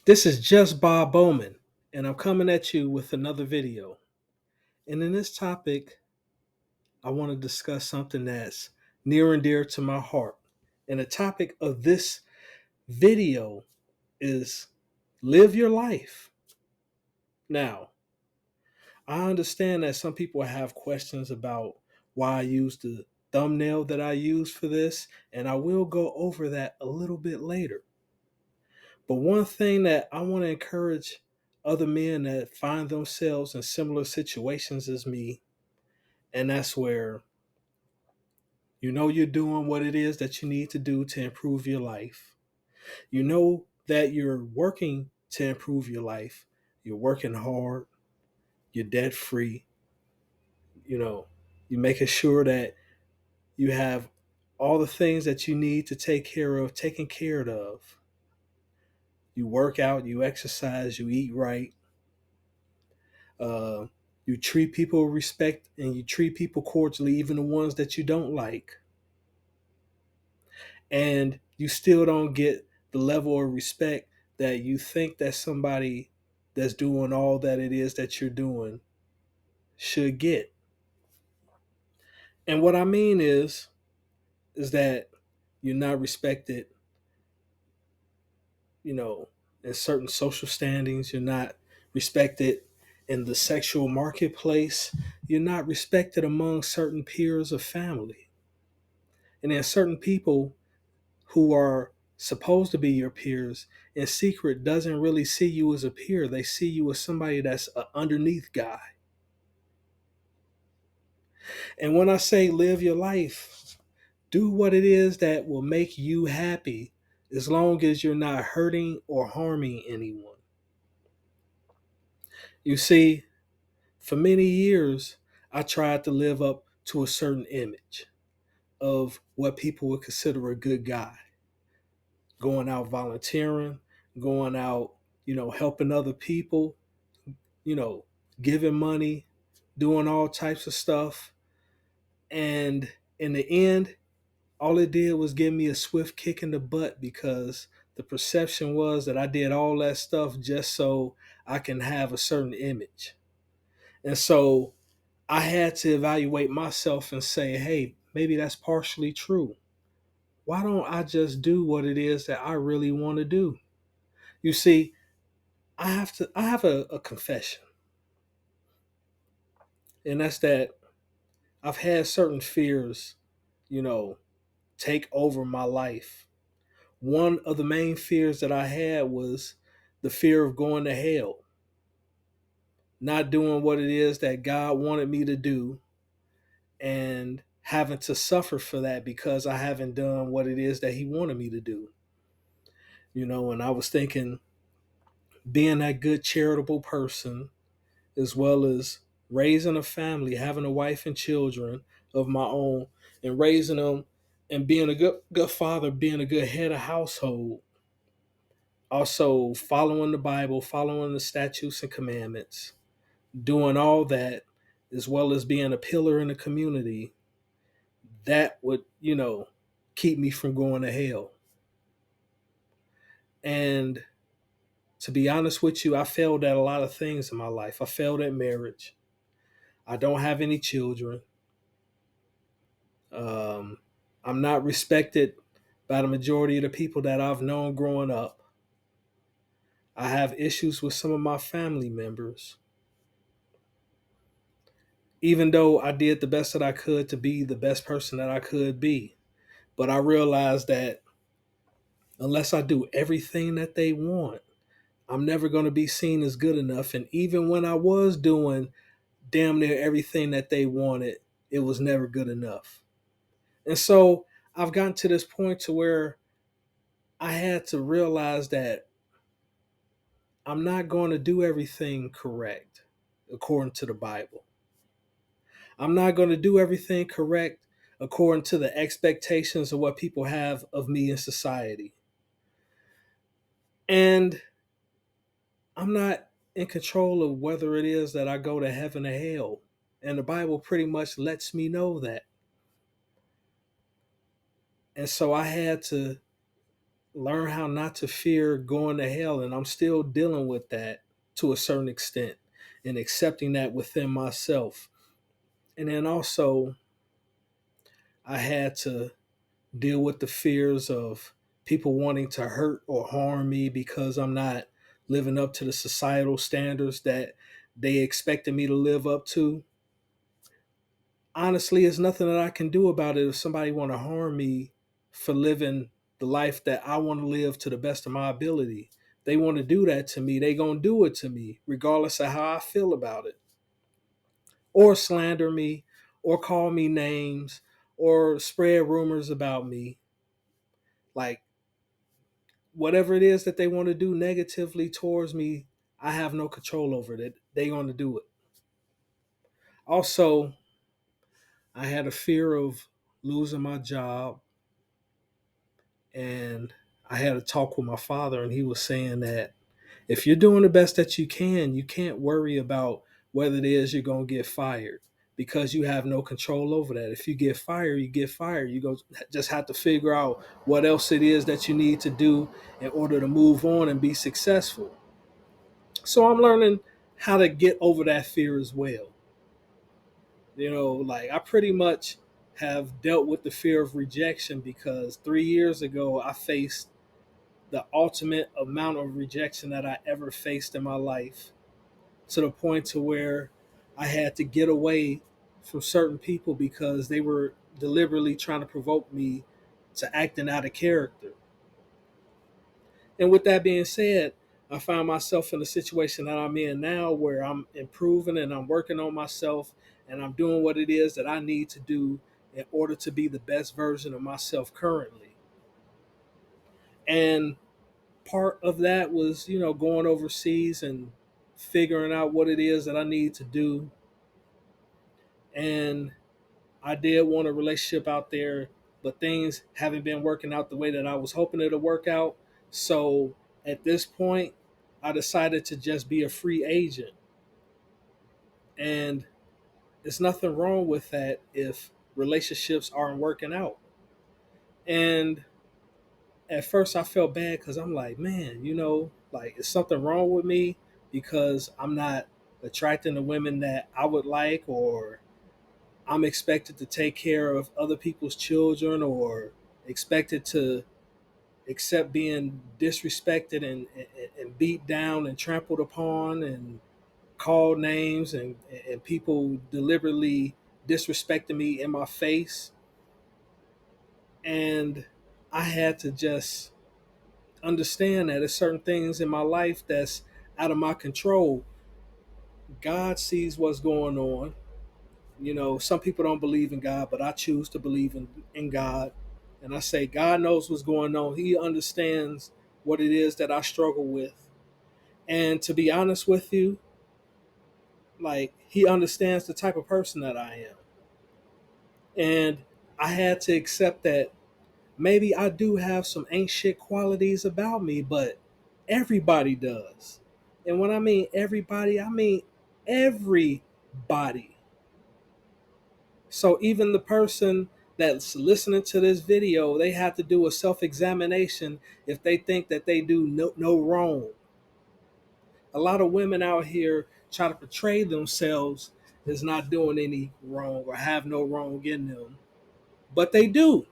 This is just Bob Bowman, and I'm coming at you with another video. And in this topic, I want to discuss something that's near and dear to my heart. And the topic of this video is live your life. Now, I understand that some people have questions about why I use the thumbnail that I use for this, and I will go over that a little bit later. But one thing that I want to encourage other men that find themselves in similar situations as me, and that's where you know you're doing what it is that you need to do to improve your life. You know that you're working to improve your life. You're working hard, you're debt free, you know, you're making sure that you have all the things that you need to take care of taken care of. You work out, you exercise, you eat right, Uh, you treat people with respect and you treat people cordially, even the ones that you don't like. And you still don't get the level of respect that you think that somebody that's doing all that it is that you're doing should get. And what I mean is that you're not respected, you know, in certain social standings. You're not respected in the sexual marketplace. You're not respected among certain peers of family. And then certain people who are supposed to be your peers in secret doesn't really see you as a peer. They see you as somebody that's an underneath guy. And when I say live your life, do what it is that will make you happy as long as you're not hurting or harming anyone. You see, for many years, I tried to live up to a certain image of what people would consider a good guy, going out volunteering, going out, helping other people, you know, giving money, doing all types of stuff. And in the end, all it did was give me a swift kick in the butt because the perception was that I did all that stuff just so I can have a certain image. And so I had to evaluate myself and say, hey, maybe that's partially true. Why don't I just do what it is that I really want to do? You see, I have a confession, and that's that I've had certain fears, you know, take over my life. One of the main fears that I had was the fear of going to hell, not doing what it is that God wanted me to do, and having to suffer for that because I haven't done what it is that He wanted me to do. And I was thinking being that good charitable person, as well as raising a family, having a wife and children of my own, and raising them and being a good father, being a good head of household. Also following the Bible, following the statutes and commandments, doing all that, as well as being a pillar in the community, that would, keep me from going to hell. And to be honest with you, I failed at a lot of things in my life. I failed at marriage. I don't have any children. Um, I'm not respected by the majority of the people that I've known growing up. I have issues with some of my family members. Even though I did the best that I could to be the best person that I could be. But I realized that unless I do everything that they want, I'm never going to be seen as good enough. And even when I was doing damn near everything that they wanted, it was never good enough. And so I've gotten to this point to where I had to realize that I'm not going to do everything correct according to the Bible. I'm not going to do everything correct according to the expectations of what people have of me in society. And I'm not in control of whether it is that I go to heaven or hell. And the Bible pretty much lets me know that. And so I had to learn how not to fear going to hell. And I'm still dealing with that to a certain extent and accepting that within myself. And then also, I had to deal with the fears of people wanting to hurt or harm me because I'm not living up to the societal standards that they expected me to live up to. Honestly, there's nothing that I can do about it if somebody want to harm me for living the life that I want to live to the best of my ability. They want to do that to me, they going to do it to me regardless of how I feel about it. Or slander me or call me names or spread rumors about me. Like whatever it is that they want to do negatively towards me, I have no control over it. They going to do it. Also, I had a fear of losing my job, and I had a talk with my father, and he was saying that if you're doing the best that you can't worry about whether it is you're going to get fired because you have no control over that. If you get fired, you get fired. You go just have to figure out what else it is that you need to do in order to move on and be successful. So I'm learning how to get over that fear as well. Like I pretty much have dealt with the fear of rejection because 3 years ago I faced the ultimate amount of rejection that I ever faced in my life, to the point to where I had to get away from certain people because they were deliberately trying to provoke me to acting out of character. And with that being said, I find myself in the situation that I'm in now where I'm improving and I'm working on myself and I'm doing what it is that I need to do in order to be the best version of myself currently. And part of that was, going overseas and figuring out what it is that I need to do. And I did want a relationship out there, but things haven't been working out the way that I was hoping it'll work out. So at this point, I decided to just be a free agent. And there's nothing wrong with that if relationships aren't working out. And at first I felt bad because I'm like, man, like is something wrong with me because I'm not attracting the women that I would like, or I'm expected to take care of other people's children, or expected to accept being disrespected and beat down and trampled upon and called names, and people deliberately disrespecting me in my face. And I had to just understand that there's certain things in my life that's out of my control. God sees what's going on. Some people don't believe in God, but I choose to believe in God. And I say, God knows what's going on. He understands what it is that I struggle with. And to be honest with you, like, He understands the type of person that I am. And I had to accept that maybe I do have some ain't shit qualities about me, but everybody does. And when I mean everybody, I mean everybody. So even the person that's listening to this video, they have to do a self-examination if they think that they do no wrong. A lot of women out here try to portray themselves as not doing any wrong or have no wrong in them, but they do.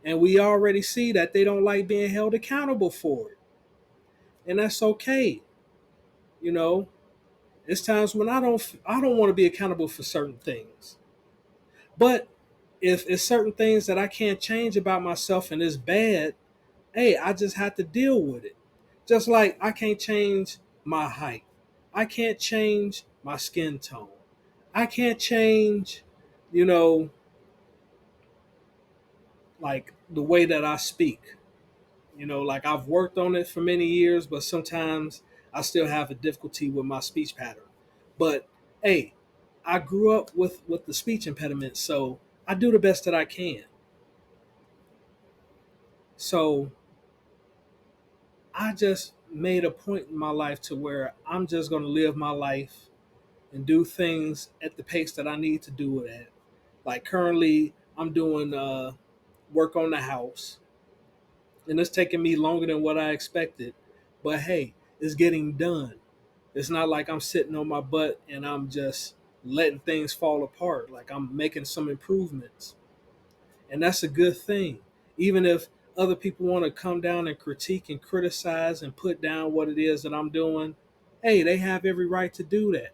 And we already see that they don't like being held accountable for it. And that's okay. You know, it's times when I don't want to be accountable for certain things. But if it's certain things that I can't change about myself and it's bad, hey, I just have to deal with it. Just like I can't change my height. I can't change my skin tone. I can't change, you know, like the way that I speak. Like I've worked on it for many years, but sometimes I still have a difficulty with my speech pattern. But hey, I grew up with the speech impediment, so I do the best that I can. So I just made a point in my life to where I'm just going to live my life and do things at the pace that I need to do it at. Like currently, I'm doing work on the house. And it's taking me longer than what I expected. But hey, it's getting done. It's not like I'm sitting on my butt and I'm just letting things fall apart. Like I'm making some improvements. And that's a good thing. Even if other people want to come down and critique and criticize and put down what it is that I'm doing, hey, they have every right to do that.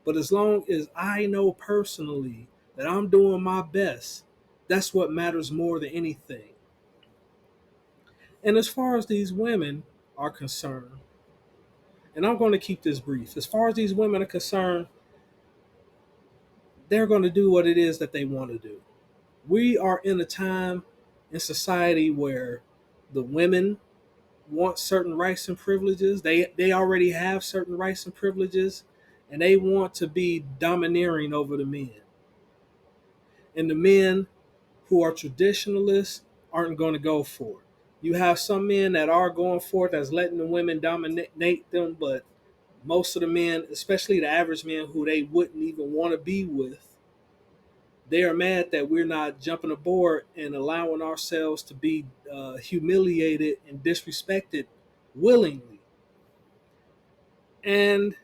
But as long as I know personally that I'm doing my best, that's what matters more than anything. And as far as these women are concerned, and I'm going to keep this brief, as far as these women are concerned, they're going to do what it is that they want to do. We are in a time in society where the women want certain rights and privileges. They already have certain rights and privileges, and they want to be domineering over the men. And the men who are traditionalists aren't going to go for it. You have some men that are going for it, that's letting the women dominate them, but most of the men, especially the average men who they wouldn't even want to be with, they are mad that we're not jumping aboard and allowing ourselves to be humiliated and disrespected willingly. And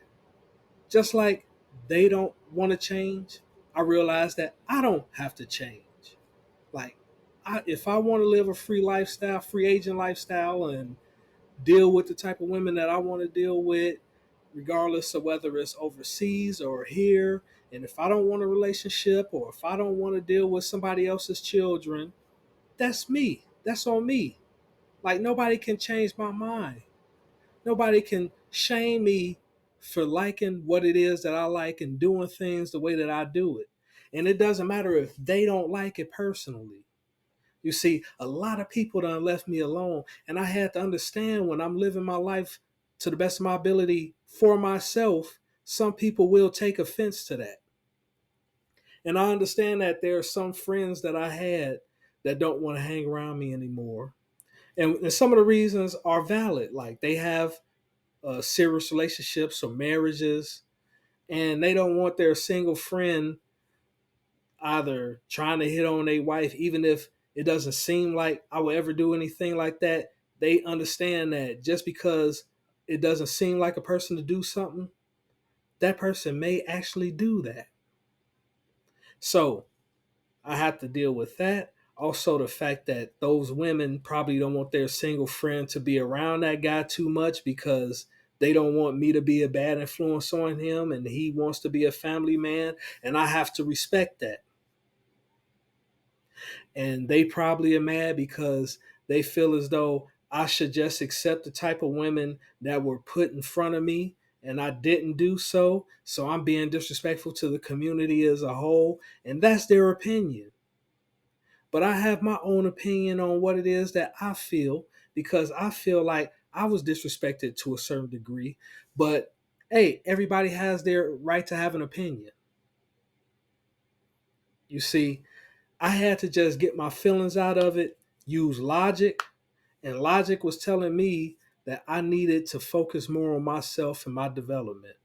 just like they don't want to change, I realize that I don't have to change. Like, if I want to live a free lifestyle, free agent lifestyle, and deal with the type of women that I want to deal with, regardless of whether it's overseas or here, and if I don't want a relationship or if I don't want to deal with somebody else's children, that's me. That's on me. Like, nobody can change my mind. Nobody can shame me for liking what it is that I like and doing things the way that I do it. And it doesn't matter if they don't like it personally. You see, a lot of people done left me alone, and I had to understand when I'm living my life to the best of my ability for myself, some people will take offense to that. And I understand that there are some friends that I had that don't want to hang around me anymore. And some of the reasons are valid. Like they have serious relationships or marriages, and they don't want their single friend either trying to hit on a wife, even if it doesn't seem like I would ever do anything like that. They understand that just because it doesn't seem like a person to do something, that person may actually do that. So I have to deal with that. Also, the fact that those women probably don't want their single friend to be around that guy too much because they don't want me to be a bad influence on him and he wants to be a family man. And I have to respect that. And they probably are mad because they feel as though I should just accept the type of women that were put in front of me and I didn't do so. So I'm being disrespectful to the community as a whole. And that's their opinion. But I have my own opinion on what it is that I feel because I feel like I was disrespected to a certain degree. But hey, everybody has their right to have an opinion. You see, I had to just get my feelings out of it, use logic, and logic was telling me that I needed to focus more on myself and my development.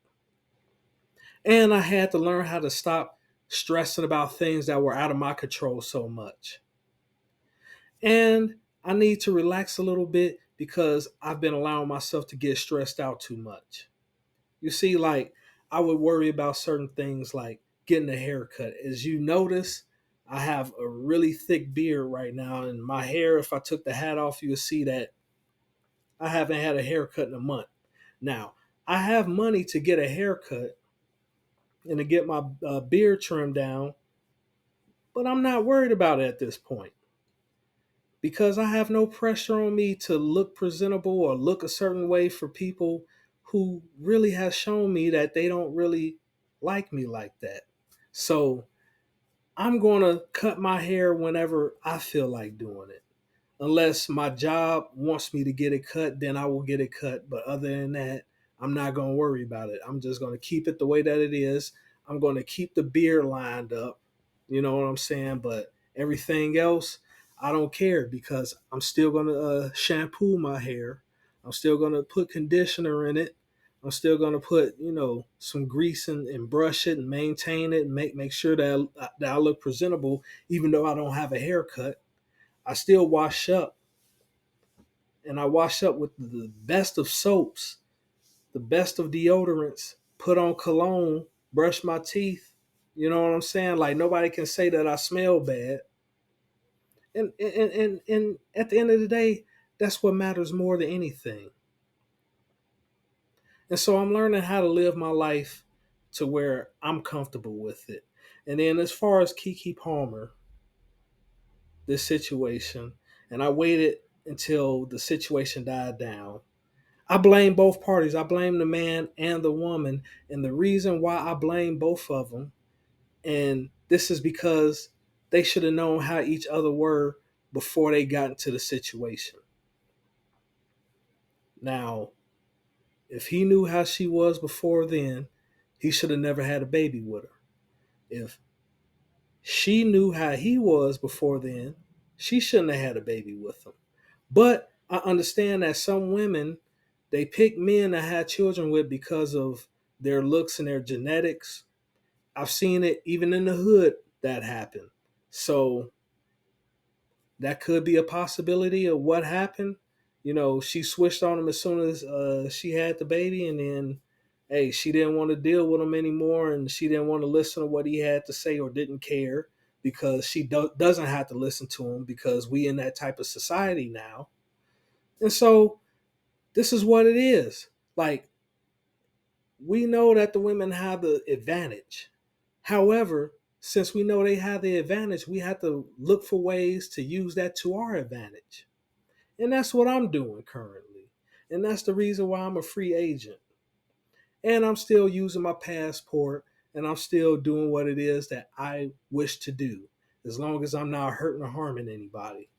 And I had to learn how to stop stressing about things that were out of my control so much. And I need to relax a little bit because I've been allowing myself to get stressed out too much. You see, like I would worry about certain things like getting a haircut. As you notice, I have a really thick beard right now, and my hair, if I took the hat off, you would see that I haven't had a haircut in a month. Now, I have money to get a haircut and to get my beard trimmed down, but I'm not worried about it at this point because I have no pressure on me to look presentable or look a certain way for people who really have shown me that they don't really like me like that. So I'm going to cut my hair whenever I feel like doing it. Unless my job wants me to get it cut, then I will get it cut. But other than that, I'm not going to worry about it. I'm just going to keep it the way that it is. I'm going to keep the beard lined up. You know what I'm saying? But everything else, I don't care because I'm still going to shampoo my hair. I'm still going to put conditioner in it. I'm still going to put, some grease and brush it and maintain it and make sure that I look presentable, even though I don't have a haircut. I still wash up and I wash up with the best of soaps, the best of deodorants, put on cologne, brush my teeth. You know what I'm saying? Like nobody can say that I smell bad. And at the end of the day, that's what matters more than anything. And so I'm learning how to live my life to where I'm comfortable with it. And then as far as Keke Palmer, this situation, and I waited until the situation died down. I blame both parties. I blame the man and the woman. And the reason why I blame both of them, and this is because they should have known how each other were before they got into the situation. Now, if he knew how she was before then, he should have never had a baby with her. If she knew how he was before then, she shouldn't have had a baby with him. But I understand that some women, they pick men to have children with because of their looks and their genetics. I've seen it even in the hood that happen. So that could be a possibility of what happened. You know, she switched on him as soon as she had the baby, and then, hey, she didn't want to deal with him anymore, and she didn't want to listen to what he had to say or didn't care because she doesn't have to listen to him because we in that type of society now. And so this is what it is. Like, we know that the women have the advantage. However, since we know they have the advantage, we have to look for ways to use that to our advantage. And that's what I'm doing currently. And that's the reason why I'm a free agent. And I'm still using my passport and I'm still doing what it is that I wish to do, as long as I'm not hurting or harming anybody.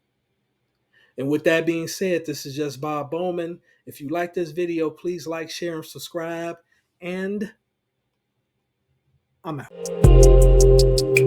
And with that being said, this is just Bob Bowman. If you like this video, please like, share, and subscribe. And I'm out.